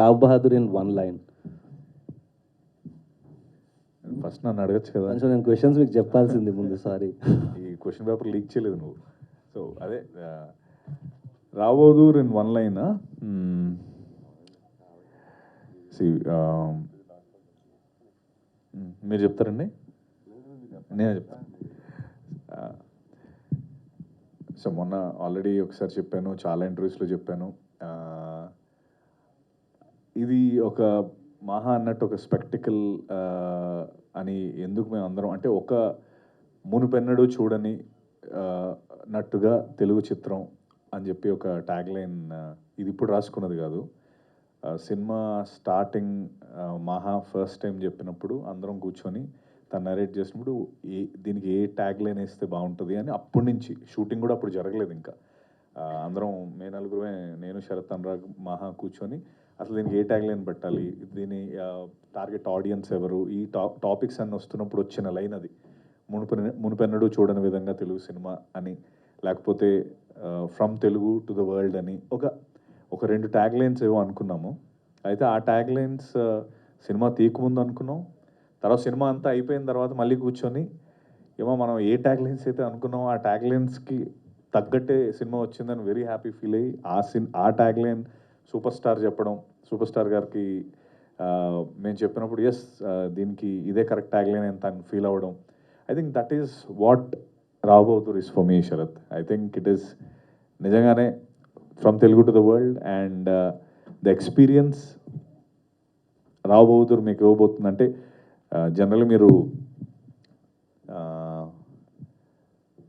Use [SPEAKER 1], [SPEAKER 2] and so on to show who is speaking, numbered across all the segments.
[SPEAKER 1] Rao Bahadur in one line.
[SPEAKER 2] First నన్ను అడగచ్చు కదా.
[SPEAKER 1] కొంచెం నేను క్వశ్చన్స్ మీకు చెప్పాల్సింది ముందు, సారీ.
[SPEAKER 2] ఈ క్వశ్చన్ పేపర్ లీక్ చేయలేదు నువ్వు. సో అదే Rao Bahadur in one line. మీరు చెప్తారండి, నేనే చెప్తాను. సో మొన్న ఆల్రెడీ ఒకసారి చెప్పాను, చాలా ఇంటర్వ్యూస్లో చెప్పాను. ఇది ఒక మహా అన్నట్టు ఒక స్పెక్టికల్ అని ఎందుకు మేము అందరం అంటే ఒక మునుపెన్నడూ చూడని నట్టుగా తెలుగు చిత్రం అని చెప్పి ఒక ట్యాగ్ లైన్. ఇది ఇప్పుడు రాసుకున్నది కాదు. సినిమా స్టార్టింగ్ మహా ఫస్ట్ టైం చెప్పినప్పుడు అందరం కూర్చొని తను నరేట్ చేసినప్పుడు దీనికి ఏ ట్యాగ్ లైన్ వేస్తే బాగుంటుంది అని అప్పటి నుంచి షూటింగ్ కూడా అప్పుడు జరగలేదు ఇంకా. అందరం నలుగురుమే, నేను శరత్ అనురాగ్ మహా కూర్చొని అసలు దీనికి ఏ ట్యాగ్ లైన్ పెట్టాలి, దీని టార్గెట్ ఆడియన్స్ ఎవరు, ఈ టాపిక్స్ అన్నీ వస్తున్నప్పుడు వచ్చిన లైన్ అది. మునుపెన్నడూ చూడని విధంగా తెలుగు సినిమా అని, లేకపోతే from Telugu to the world అని ఒక రెండు ట్యాగ్ లైన్స్ ఏవో అనుకున్నాము. అయితే ఆ ట్యాగ్ లైన్స్ సినిమా తీయకముందు అనుకున్నాం. తర్వాత సినిమా అంతా అయిపోయిన తర్వాత మళ్ళీ కూర్చొని ఏమో మనం ఏ ట్యాగ్ లైన్స్ అయితే అనుకున్నామో ఆ ట్యాగ్ లైన్స్కి తగ్గట్టే సినిమా వచ్చిందని వెరీ హ్యాపీ ఫీల్ అయ్యి ఆ ట్యాగ్ లైన్ సూపర్ స్టార్ చెప్పడం, సూపర్ స్టార్ గారికి మేము చెప్పినప్పుడు ఎస్ దీనికి ఇదే కరెక్ట్ ట్యాగ్ లైన్ అని తను ఫీల్ అవ్వడం. I think that is what Rao Bahadur is for me, Sharath. I think it is నిజంగానే from Telugu to the world. And the experience Rao Bahadur మీకు ఇవ్వబోతుందంటే, జనరల్గా మీరు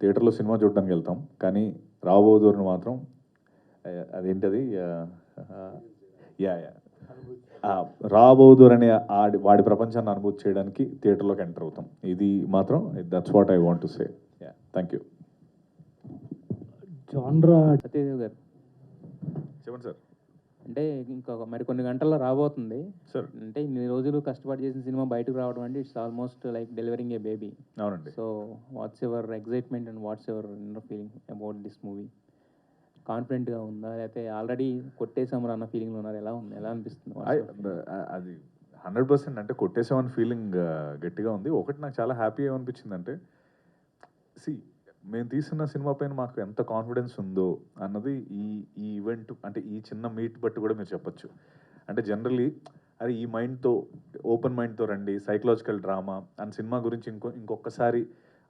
[SPEAKER 2] థియేటర్లో సినిమా చూడడానికి వెళ్తాం, కానీ రావ్ బహదూర్ని మాత్రం అదేంటది రావ్ బహదూర్ అనే వాడి ప్రపంచాన్ని అనుభూతి చేయడానికి థియేటర్లోకి ఎంటర్ అవుతాం. ఇది మాత్రం that's what I want to say. Thank you.
[SPEAKER 3] Genre Satyadev గారు
[SPEAKER 2] చెప్పండి సార్.
[SPEAKER 3] అంటే ఇంకొక మరికొన్ని గంటల్లో రాబోతుంది
[SPEAKER 2] సార్.
[SPEAKER 3] అంటే ఇన్ని రోజులు కష్టపడి చేసిన సినిమా బయటకు రావడం అంటే it's almost like delivering a baby.
[SPEAKER 2] అవునండి.
[SPEAKER 3] So what's your excitement and what's your inner feeling about this movie? కాన్ఫిడెంట్గా ఉందా, లేకపోతే ఆల్రెడీ కొట్టేసామరా అన్న ఫీలింగ్లో ఉన్నారు? ఎలా ఉంది, ఎలా అనిపిస్తుంది?
[SPEAKER 2] అది 100% అంటే కొట్టేసామని ఫీలింగ్ గట్టిగా ఉంది. ఒకటి నాకు చాలా హ్యాపీ ఏమనిపించింది అంటే, మేము తీసిన సినిమా పైన మాకు ఎంత కాన్ఫిడెన్స్ ఉందో అన్నది ఈ ఈవెంట్ అంటే ఈ చిన్న మీట్ బట్టి కూడా మీరు చెప్పొచ్చు. అంటే జనరలీ అరే ఈ మైండ్తో, ఓపెన్ మైండ్తో రండి, సైకలాజికల్ డ్రామా అని సినిమా గురించి ఇంకొకసారి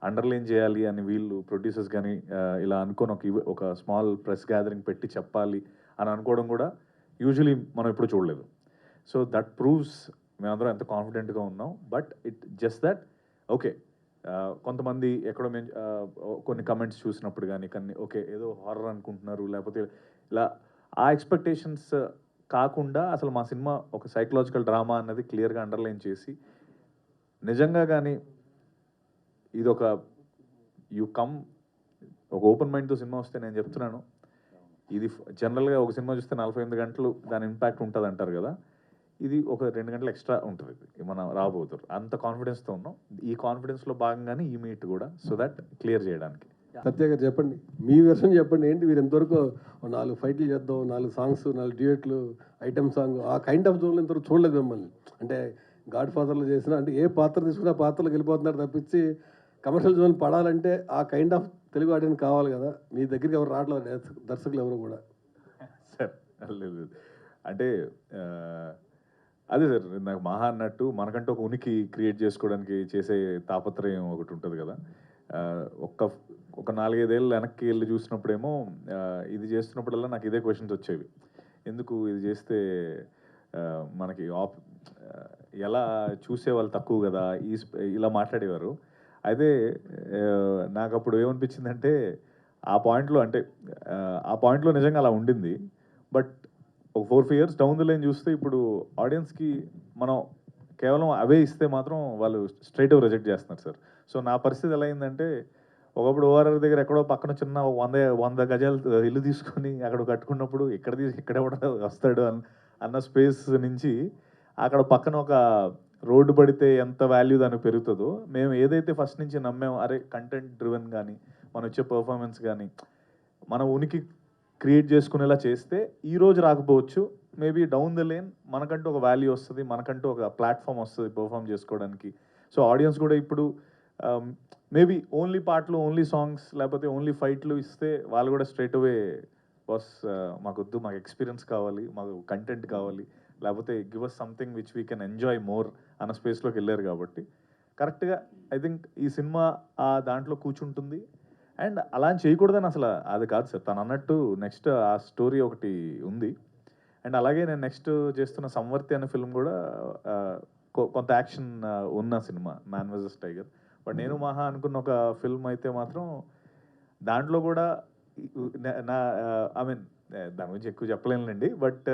[SPEAKER 2] అండర్లైన్ చేయాలి అని వీళ్ళు ప్రొడ్యూసర్స్ కానీ ఇలా అనుకొని ఒక స్మాల్ ప్రెస్ గ్యాదరింగ్ పెట్టి చెప్పాలి అని అనుకోవడం కూడా యూజువలీ మనం ఎప్పుడు చూడలేదు. సో దట్ ప్రూవ్స్ మేమందరం ఎంత కాన్ఫిడెంట్గా ఉన్నాం. But it just that okay, కొంతమంది ఎక్కడో మేము కొన్ని కమెంట్స్ చూసినప్పుడు కానీ ఓకే ఏదో హారర్ అనుకుంటున్నారు, లేకపోతే ఇలా ఆ ఎక్స్పెక్టేషన్స్ కాకుండా అసలు మా సినిమా ఒక సైకలాజికల్ డ్రామా అన్నది క్లియర్గా అండర్లైన్ చేసి, నిజంగా కానీ ఇది ఒక ఒక ఓపెన్ మైండ్తో సినిమా వస్తే నేను చెప్తున్నాను, ఇది జనరల్గా ఒక సినిమా చూస్తే 48 గంటలు దాని ఇంపాక్ట్ ఉంటుంది అంటారు కదా, ఇది ఒక 2 గంటలు ఎక్స్ట్రా ఉంటుంది మనం రాబోతున్నారు. అంత కాన్ఫిడెన్స్తో ఉన్నాం. ఈ కాన్ఫిడెన్స్లో భాగంగానే ఈ మీట్ కూడా, సో దట్ క్లియర్ చేయడానికి.
[SPEAKER 4] సత్య గారు చెప్పండి, మీ వెర్షన్ చెప్పండి. ఏంటి మీరు ఎంతవరకు 4 ఫైట్లు చేద్దాం, 4 సాంగ్స్, 4 డ్యూయట్లు, ఐటమ్ సాంగ్, ఆ కైండ్ ఆఫ్ జోన్లో ఇంతవరకు చూడలేదు మిమ్మల్ని. అంటే గాడ్ ఫాదర్లో చేసిన అంటే ఏ పాత్ర తీసుకున్నా పాత్రలకు వెళ్ళిపోతున్నారు తప్పించి కమర్షియల్ జోన్ పడాలంటే ఆ కైండ్ ఆఫ్ తెలుగు ఆడియన్స్ కావాలి కదా. మీ దగ్గరికి ఎవరు రావట్లేదు, దర్శకులు ఎవరు కూడా.
[SPEAKER 2] సార్ లేదు అంటే అదే సార్, నాకు మహా అన్నట్టు మనకంటే ఒక ఉనికి క్రియేట్ చేసుకోవడానికి చేసే తాపత్రయం ఒకటి ఉంటుంది కదా. ఒక 4-5 ఏళ్ళు వెనక్కి వెళ్ళి చూసినప్పుడేమో ఇది చేస్తున్నప్పుడల్లా నాకు ఇదే క్వశ్చన్స్ వచ్చేవి. ఎందుకు ఇది చేస్తే మనకి ఎలా చూసేవాళ్ళు తక్కువ కదా, ఇలా మాట్లాడేవారు. అయితే నాకు అప్పుడు ఏమనిపించిందంటే ఆ పాయింట్లో నిజంగా అలా ఉండింది. బట్ ఒక 4-5 years డౌన్ ద లైన్ చూస్తే ఇప్పుడు ఆడియన్స్కి మనం కేవలం అవే ఇస్తే మాత్రం వాళ్ళు స్ట్రైట్ అవే రిజెక్ట్ చేస్తున్నారు సార్. సో నా పరిస్థితి ఎలా అయిందంటే, ఒకప్పుడు ఓఆర్ఆర్ దగ్గర ఎక్కడో పక్కన చిన్న 100 గజాలు ఇల్లు తీసుకొని అక్కడ కట్టుకున్నప్పుడు ఇక్కడ వస్తాడు అన్న స్పేస్ నుంచి అక్కడ పక్కన ఒక రోడ్డు పడితే ఎంత వాల్యూ దానికి పెరుగుతుందో, మేము ఏదైతే ఫస్ట్ నుంచి నమ్మామో, అరే కంటెంట్ డ్రివెన్ కానీ మనం వచ్చే పర్ఫార్మెన్స్ కానీ మన ఉనికి క్రియేట్ చేసుకునేలా చేస్తే ఈరోజు రాకపోవచ్చు, మేబీ డౌన్ ద లేన్ మనకంటూ ఒక వాల్యూ వస్తుంది, మనకంటూ ఒక ప్లాట్ఫామ్ వస్తుంది పర్ఫామ్ చేసుకోవడానికి. సో ఆడియన్స్ కూడా ఇప్పుడు మేబీ ఓన్లీ పాటలు, ఓన్లీ సాంగ్స్, లేకపోతే ఓన్లీ ఫైట్లు ఇస్తే వాళ్ళు కూడా స్ట్రైట్ అవే బాస్ మాకొద్దు, మాకు ఎక్స్పీరియన్స్ కావాలి, మాకు కంటెంట్ కావాలి, లేకపోతే give us something which we can enjoy more అన్న స్పేస్లోకి వెళ్ళారు. కాబట్టి కరెక్ట్గా ఐ థింక్ ఈ సినిమా ఆ దాంట్లో కూర్చుంటుంది. అండ్ అలా అని చేయకూడదని అసలు అది కాదు సార్, తను అన్నట్టు నెక్స్ట్ ఆ స్టోరీ ఒకటి ఉంది. అండ్ అలాగే నేను నెక్స్ట్ చేస్తున్న సంవర్తి అనే ఫిల్మ్ కూడా కొంత యాక్షన్ ఉన్న cinema, man versus tiger. But నేను మహా అనుకున్న ఒక ఫిల్మ్ అయితే మాత్రం దాంట్లో కూడా నా ఐ మీన్ దాని గురించి ఎక్కువ చెప్పలేనులేండి. బట్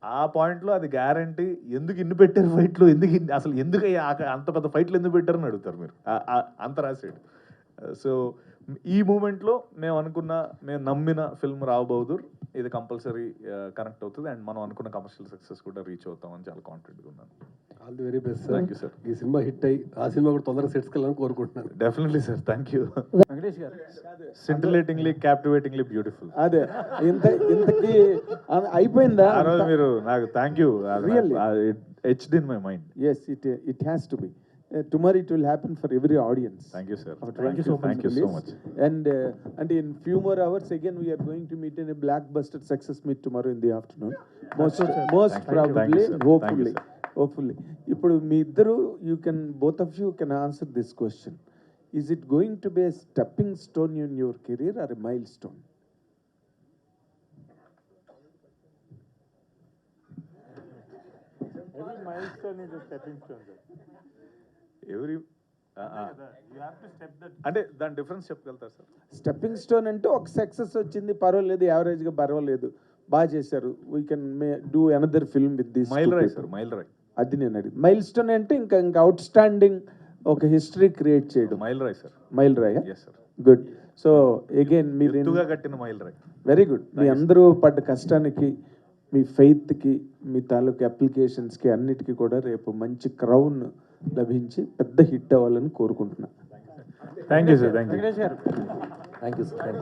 [SPEAKER 2] ఆ పాయింట్లో అది గ్యారంటీ. ఎందుకు ఇన్ని పెట్టారు ఫైట్లు, ఎందుకు అసలు ఎందుకు అంత పెద్ద ఫైట్లు ఎందుకు పెట్టారని అడుగుతారు మీరు, అంత రాసాడు. సో ఈ మూమెంట్లో మేము నమ్మిన ఫిల్మ్ రావు బహదూర్ ఇది కంపల్సరీ కనెక్ట్ అవుతుంది. అండ్ మనం అనుకున్న కమర్షియల్ సక్సెస్ కూడా రీచ్ అవుతామని చాలా కాన్ఫిడెంట్గా ఉన్నాను.
[SPEAKER 4] All the very best sir.
[SPEAKER 2] Thank you sir.
[SPEAKER 4] ఈ సినిమా హిట్ అయ్యి ఆ సినిమా కూడా తొందరగా సెట్స్కి వెళ్ళాలని కోరుకుంటున్నాను.
[SPEAKER 2] Definitely sir, thank you.
[SPEAKER 5] Venkatesh గారు
[SPEAKER 2] సింటిలేటింగ్లీ, క్యాప్టివేటింగ్లీ బ్యూటిఫుల్.
[SPEAKER 5] అదే ఇంతకి అయిపోయిందా?
[SPEAKER 2] ఆ రోజు మీరు నాకు thank you,
[SPEAKER 5] Really?
[SPEAKER 2] Etched in my mind.
[SPEAKER 5] Yes, it has to be. Tomorrow it will happen for every audience.
[SPEAKER 2] Thank you, sir.
[SPEAKER 5] Thank you so much.
[SPEAKER 2] Thank you so much.
[SPEAKER 5] And in few more hours again we are going to meet in a blockbuster success meet tomorrow in the afternoon. Most
[SPEAKER 2] Thank you,
[SPEAKER 5] probably,
[SPEAKER 2] sir.
[SPEAKER 5] hopefully.
[SPEAKER 2] Thank you, sir.
[SPEAKER 5] Hopefully. ఇప్పుడు మీ ఇద్దరు both of you can answer this question. Is it going to be a stepping stone in your career or a milestone?
[SPEAKER 6] Every milestone is a stepping stone, sir.
[SPEAKER 2] ఎవరి
[SPEAKER 6] You have to step that.
[SPEAKER 2] అంటే దాని difference చెప్పగలుగుతారు sir?
[SPEAKER 5] Stepping stone అంటే ఒక success వచ్చింది, పర్వాలేదు, యావరేజ్గా పర్వాలేదు, బాగా చేశారు, we can do another film with this.
[SPEAKER 2] Mile రాయ్ సార్, మైల్ రాయ్.
[SPEAKER 5] అది నేను అడిగి. మైల్ స్టోన్ అంటే ఇంకా అవుట్ స్టాండింగ్ ఒక హిస్టరీ క్రియేట్ చేయడం.
[SPEAKER 2] మైల్ రాయ్ సార్.
[SPEAKER 5] మైల్ రాయ్.
[SPEAKER 2] Yes sir.
[SPEAKER 5] Good. So again మీరు
[SPEAKER 2] ఎత్తుగా కట్టిన మైల్ రాయ్.
[SPEAKER 5] Very good. మీ అందరూ పడ్డ కష్టానికి, మీ ఫెయిత్కి, మీ తాలూకు అప్లికేషన్స్కి అన్నిటికీ కూడా రేపు మంచి క్రౌన్ లభించి పెద్ద హిట్ అవ్వాలని కోరుకుంటున్నా.
[SPEAKER 2] Thank you sir. Thank you.
[SPEAKER 6] Venkatesh గారు
[SPEAKER 1] థ్యాంక్ యూ సార్.